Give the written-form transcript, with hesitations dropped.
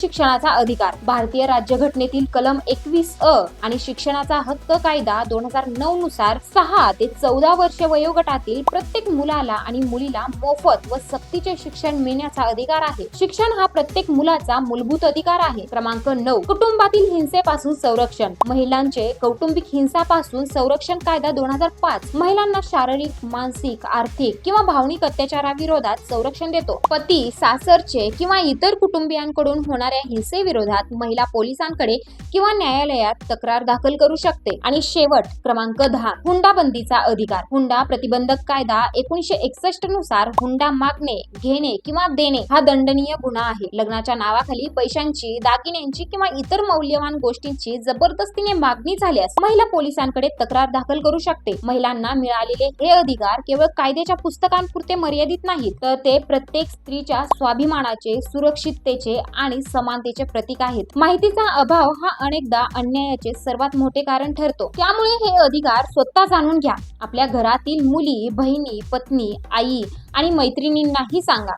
शिक्षणाचा अधिकार भारतीय राज्यघटनेतील कलम 21 आणि शिक्षणाचा हक्क कायदा 2009 नुसार 6 ते 14 वर्ष वयोगटातील प्रत्येक मुलाला आणि मुलीला मोफत व सक्तीचे शिक्षण मिळण्याचा अधिकार आहे. शिक्षण हा प्रत्येक मुलाचा मूलभूत अधिकार आहे. क्रमांक 9 कुटुंबातील हिंसेपासून संरक्षण. महिलांचे कौटुंबिक हिंसापासून संरक्षण कायदा 2005 महिलांना शारीरिक, मानसिक, आर्थिक किंवा भावनिक अत्याचाराविरोधात संरक्षण देतो. पती, सासरचे किंवा इतर कुटुंबियांकडून होणाऱ्या हिंसेविरोधात महिला पोलिसांकडे किंवा न्यायालयात तक्रार दाखल करू शकते. आणि शेवट क्रमांक 10 हुंडाबंदीचा अधिकार. हुंडा प्रतिबंधक कायदा 1961 नुसार हुंडा मागणे, घेणे किंवा देणे हा दंडनीय गुन्हा आहे. लग्नाच्या नावाखाली पैशांची, दागिन्यांची किंवा इतर मौल्यवान गोष्टींची जबरदस्तीने मागणी झाल्यास महिला पोलिसांकडे तक्रार दाखल करू शकते. महिलांना मिळालेले हे अधिकार केवळ कायद्याच्या पुस्तकांपुरते मर्यादित नाहीत, तर ते प्रत्येक स्त्रीच्या स्वाभिमानाचे, सुरक्षिततेचे आणि समानतेचे प्रतीक आहेत. माहितीचा अभाव हा अनेकदा अन्यायाचे सर्वात मोठे कारण ठरतो. त्यामुळे हे अधिकार स्वतः जाणून घ्या. आपल्या घरातील मुली, बहिणी, पत्नी, आई आणि मैत्रिणींनाही सांगा.